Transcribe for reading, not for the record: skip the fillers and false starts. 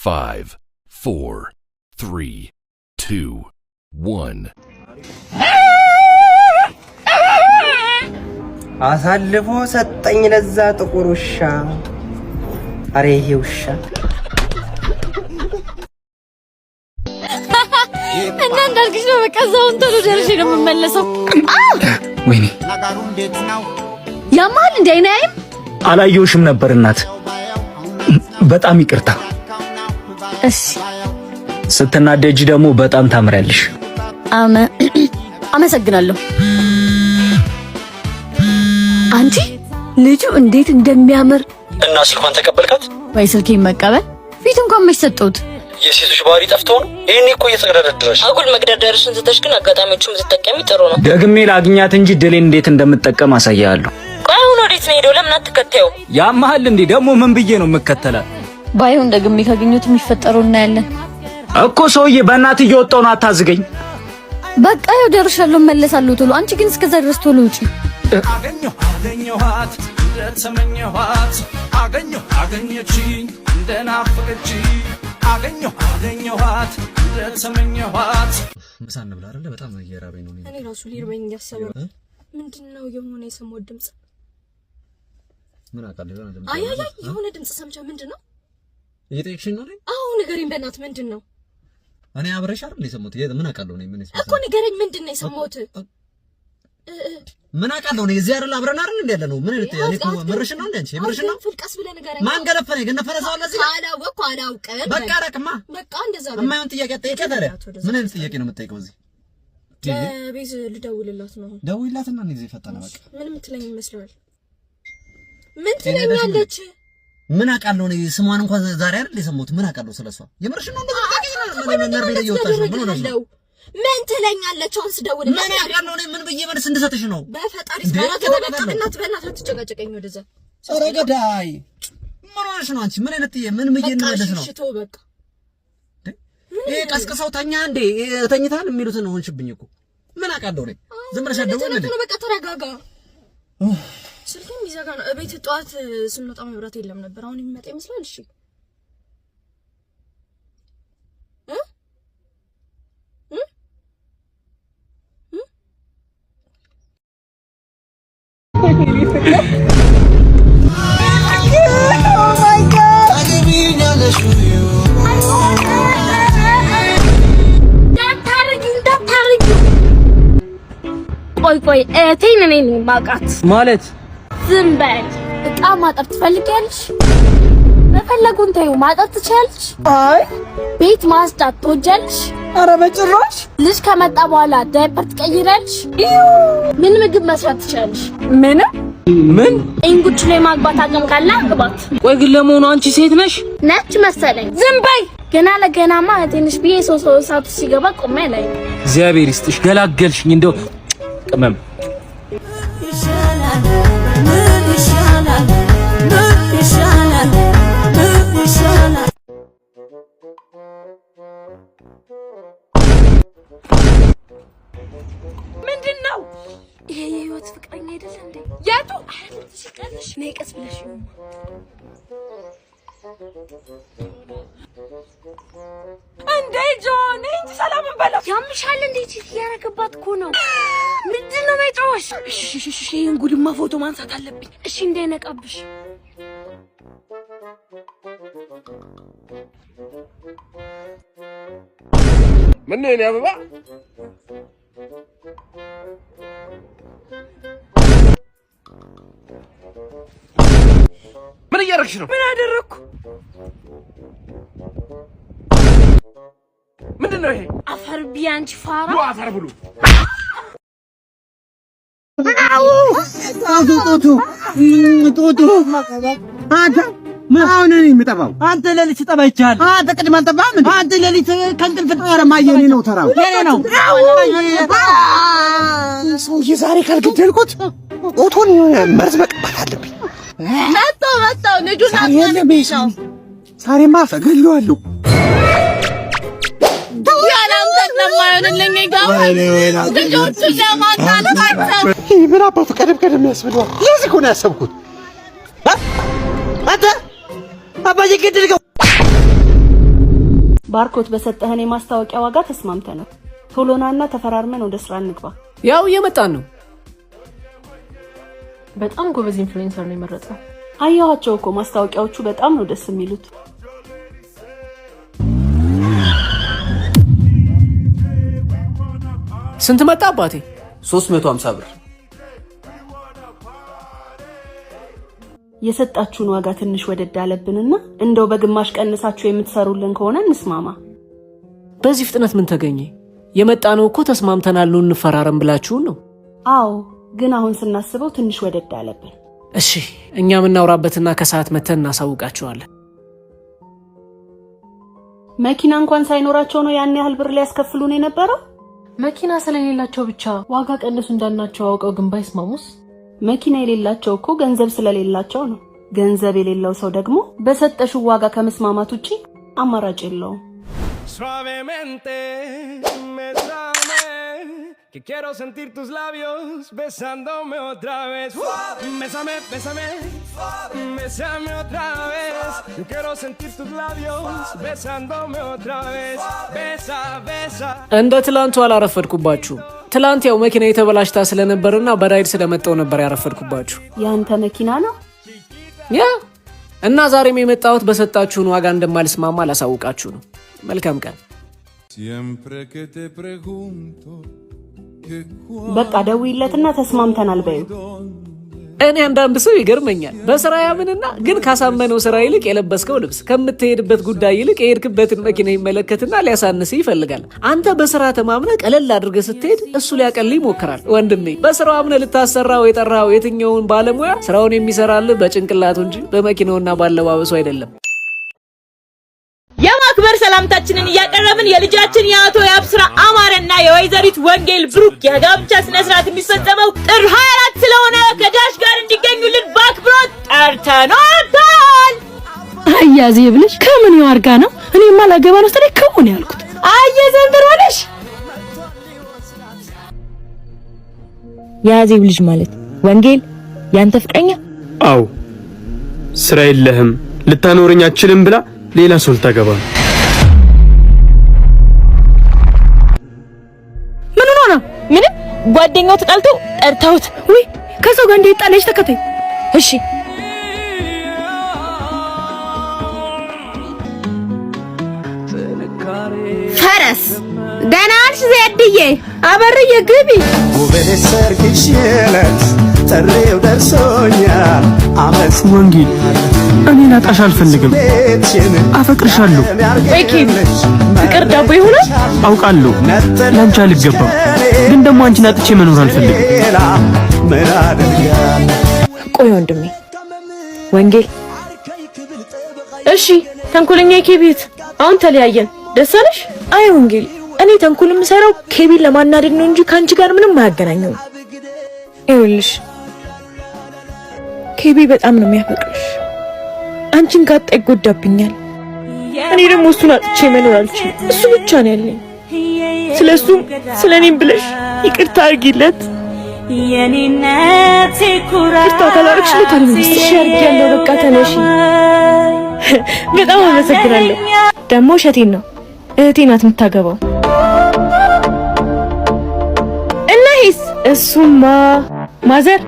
5, 4, 3, 2, 1. አሳልፎ ሰጠኝ ለዛ ጥቁር ውሻ። አሬ ይሄ ውሻ እና እንዳልክሽ ነው። በቃ እዛውን ቶሎ ደርሼ ነው የምመለሰው። ወይኔ ያማል እንዴ? አይናይም አላየሁሽም ነበር እናት። በጣም ይቅርታ። እሺ ስትናደጂ ደግሞ በጣም ታምሪያለሽ። አመሰግናለሁ። አንቺ ልጁ እንዴት እንደሚያምር እና ስልኳን ተቀበልካት ወይ? ስልኬን መቀበል ፊት እንኳን መች ሰጠሁት? የሴቶች ባህሪ ጠፍቶ ነው። ይሄኔ እኮ እየተገዳደረሽ አጉል መግዳደርሽን ዝተሽ ግን አጋጣሚዎቹም ዝተቀሚ ጥሩ ነው። ደግሜ ላግኛት እንጂ ድሌን እንዴት እንደምጠቀም አሳያለሁ። ቆይ አሁን ወዴት ነው ሄደው? ለምን አትከተየው? ያማል እንዴ? ደግሞ ምን ብዬ ነው የምከተላት? ባይሆን ደግሜ ካገኘሁት የሚፈጠረው እናያለን እኮ። ሰውዬ በእናትህ እየወጣሁ ነው፣ አታዝገኝ። በቃ ያው ደርሻለሁ፣ መለሳለሁ ቶሎ። አንቺ ግን እስከዛ ድረስ ቶሎ ውጪ። አገኘኋት እንደተመኘኋት አገኘችኝ እንደናፈቀችኝ አገኘኋት እንደተመኘኋት። ምሳ እንብላ አይደለ? በጣም እየራበኝ ነው። እኔ ራሱ ሊርበኝ እያሰበው ምንድነው የሆነ የሰማው ድምጽ? ምን አውቃለሁ የሆነ ድምጽ። አይ የሆነ ድምጽ ሰምቻ። ምንድነው? እየጠየቅሽኝ ነው አይደል? አዎ ንገረኝ በእናትህ ምንድነው? እኔ አብረሽ አይደል የሰማሁት? ምን አውቃለሁ እኔ ምን እኮ ንገረኝ፣ ምንድነው የሰማሁት? ምን አውቃለሁ እኔ እዚህ አይደል አብረን አይደል እንደ ያለ ነው። ምን እኔ እኮ ምርሽ ነው እንዴ? አንቺ ምርሽ ነው? ፍልቀስ ብለህ ንገረኝ። ማን ገለፈነ ገነፈነ ሰው ለዚህ አላውቅም። በቃ ረክማ በቃ እንደዛ ነው። የማይሆን ጥያቄ አትጠይቂያት አይደል? ምን አይነት ጥያቄ ነው የምትጠይቀው እዚህ? ቤዝ ልደውልላት ነው። ደውይላትና እኔ እዚህ ፈጠነ። በቃ ምን የምትለኝ ይመስላል? ምን ትለኛለች? ምን አውቃለሁ እኔ ስሟን እንኳን ዛሬ አይደል የሰማሁት። ምን አውቃለሁ ስለሷ? የምርሽ ነው እንደዚህ ምን ነርቤ ላይ እየወጣሽ ነው? ምን ሆነሽ ነው? ምን ትለኛለች? አሁን ስደውልላት ምን አውቃለሁ እኔ ምን ብዬ መልስ እንድሰጥሽ ነው? በፈጣሪ በእናትህ አትጨቃጨቀኝ። ወደዛ ኧረ ገዳይ ምን ሆነሽ ነው አንቺ? ምን አይነት ምን ብዬ እንመለስ ነው? ሽቶ በቃ ይሄ ቀስቅሰው ተኛ እንዴ ተኝታል የሚሉትን ነው ሆንሽብኝ እኮ። ምን አውቃለሁ እኔ ዝም ብለሽ አትደውልልኝ። በቃ ተረጋጋ። ስልኬን ይዘጋ ነው። እቤት ጠዋት ስንወጣ መብራት የለም ነበር። አሁን የሚመጣ ይመስላል። እሺ ቆይ እቴን እኔ ነኝ ማውቃት ማለት ዝም በል። እቃ ማጠብ ትፈልጊያለሽ? በፈለጉን ተይው፣ ማጠብ ትችያለሽ? አይ ቤት ማጽዳት ትወጃለሽ? ኧረ በጭራሽ። ልጅ ከመጣ በኋላ ዳይፐር ትቀይራለሽ? ምን ምግብ መስራት ትችያለሽ? ምን እንጉች ላይ ማግባት አቅም ካለ አግባት። ቆይ ግን ለመሆኑ አንቺ ሴት ነሽ? ነች መሰለኝ። ዝም በይ። ገና ለገናማ ትንሽ ብዬ ሶስት ሰዓት ሲገባ ቆሜ ላይ እግዚአብሔር ይስጥሽ፣ ገላገልሽኝ። እንደው ቅመም ምንድነው? ይሄ የህይወት ፍቅረኛ አይደል እንዴ? ያቱ አይደል? ትሽቀልሽ ነይ ቀስ ብለሽ ነው እንዴ? ጆኒ እንጂ ሰላም እንበለው። ያምሻል እንዴ? እቺ ያረገባት እኮ ነው። ምንድነው ማይጮሽ? እሺ እንጉድማ ፎቶ ማንሳት አለብኝ። እሺ እንዳይነቃብሽ። ምን ነው የኔ አበባ? ምን እያደረግሽ ነው? ምን አደረኩ? ምንድነው ይሄ? አፈር ቢያንቺ ፋራ ነው። አፈር ብሉ። ጡቱ አንተ አሁን እኔ የምጠባው አንተ ለሊት ጠባ ይቻል። አንተ ቅድም አልጠባም እንዴ? አንተ ለሊት ከእንቅልፍ ኧረ ማየኔ ነው ተራው የኔ ነው። ሰውዬ ዛሬ ካልገደልኩት ጡቱን መርዝ መቀባት አለብኝ። መጣው ልጁን አትነብሽው። ዛሬማ ፈገለዋለሁ። ምን አባቱ ቀደም ያስብለዋል። ለዚህ እኮ ነው ያሰብኩት። አንተ አባዬ ገደልከው። ባርኮት በሰጠህን የማስታወቂያ ዋጋ ተስማምተናል። ቶሎናና ተፈራርመን ወደ ስራ እንግባ። ያው እየመጣን ነው። በጣም ጎበዝ ኢንፍሉዌንሰር ነው የመረጠው። አያዋቸው እኮ ማስታወቂያዎቹ በጣም ነው ደስ የሚሉት። ስንት መጣ አባቴ? 350 ብር። የሰጣችሁን ዋጋ ትንሽ ወደድ አለብንና እንደው በግማሽ ቀንሳችሁ የምትሰሩልን ከሆነ እንስማማ። በዚህ ፍጥነት ምን ተገኘ? የመጣነው እኮ ተስማምተናል ነው እንፈራረም ብላችሁን ነው። አዎ ግን አሁን ስናስበው ትንሽ ወደድ አለብን። እሺ እኛ ምናወራበትና ከሰዓት መተን እናሳውቃችኋለን። መኪና እንኳን ሳይኖራቸው ነው ያን ያህል ብር ሊያስከፍሉን የነበረው? መኪና ስለሌላቸው ብቻ ዋጋ ቀንሱ እንዳልናቸው አውቀው ግን ባይስማሙስ? መኪና የሌላቸው እኮ ገንዘብ ስለሌላቸው ነው። ገንዘብ የሌለው ሰው ደግሞ በሰጠሽው ዋጋ ከመስማማት ውጪ አማራጭ የለውም። Suavemente me trame que quiero sentir tus labios besándome otra vez. Bésame, bésame, bésame otra vez. Yo quiero sentir tus labios besándome otra vez. Besa, besa. እንደ ትላንቱ አላረፈድኩባችሁ። ትላንት ያው መኪና የተበላሽታ ስለነበርና በራይድ ስለመጣው ነበር ያረፈድኩባችሁ። ያንተ መኪና ነው? ያ እና ዛሬም የመጣሁት በሰጣችሁን ዋጋ እንደማልስማማ ላሳውቃችሁ ነው። መልካም ቀን። በቃ ደውይለትና ተስማምተናል በዩ። እኔ አንዳንድ ሰው ይገርመኛል። በስራ ያምንና ግን ካሳመነው ስራ ይልቅ የለበስከው ልብስ ከምትሄድበት ጉዳይ ይልቅ የሄድክበትን መኪና ይመለከትና ሊያሳንስ ይፈልጋል። አንተ በስራ ተማምነህ ቀለል አድርገህ ስትሄድ እሱ ሊያቀል ይሞክራል። ወንድሜ በስራው አምነህ ልታሰራው የጠራው የትኛውን ባለሙያ ስራውን የሚሰራልህ በጭንቅላቱ እንጂ በመኪናውና ባለባበሱ አይደለም። የማክበር ሰላምታችንን እያቀረብን የልጃችን የአቶ ያብስራ አማረና የወይዘሪት ወንጌል ብሩክ የጋብቻ ስነ ስርዓት የሚፈጸመው ጥር 24 ስለሆነ ከዳሽ ጋር እንዲገኙልን በአክብሮት ጠርተናል። አያዜ ብለሽ ከምን ያርጋ ነው? እኔማ ላገባ ነው ስለይ ከሆነ ያልኩት። አየዘንብር ሆነሽ ያዜ ልጅ ማለት ወንጌል ያንተ ፍቅረኛ? አው ስራ የለህም ልታኖረኝ አትችልም ብላ ሌላ ሰው ልታገባ ነው። ምን ሆነ ነው? ምንም ጓደኛው ተጣልተው ጠርተውት ወይ ከሰው ጋር እንዴት ጣለሽ? ተከታይ እሺ ፈረስ ደህና ነሽ ዘድዬ? አበርዬ ግቢ። ውበቴ ሰርግሽ የለት ጥሪው ደርሶኛል። አመስ ወንጌል እኔ ላጣሽ አልፈልግም፣ አፈቅርሻለሁ። ወይኪም ፍቅር ዳቦ ይሆናል አውቃለሁ። ላንቺ አልገባም፣ ግን ደግሞ አንቺን አጥቼ መኖር አልፈልግም። ቆይ ወንድሜ ወንጌል እሺ ተንኮለኛ ኬቢት አሁን ተለያየን ደስ አለሽ? አይ ወንጌል እኔ ተንኮል የምሰራው ኬቢን ለማናደድ ነው እንጂ ካንቺ ጋር ምንም አያገናኘው። ይኸውልሽ ኬቢ በጣም ነው የሚያፈቅርሽ። አንቺን ካጣ ይጎዳብኛል። እኔ ደግሞ እሱን አጥቼ መኖር አልችልም። እሱ ብቻ ነው ያለኝ። ስለሱም ስለኔም ብለሽ ይቅርታ አድርጊለት። የኔነቴ ኩራት ይቅርታ ካላረግሽለት አልመለስሽ ያለው። በቃ ተነሺ። በጣም አመሰግናለሁ። ደግሞ እሸቴን ነው እህቴ ናት የምታገባው። እና ሂስ እሱማ ማዘር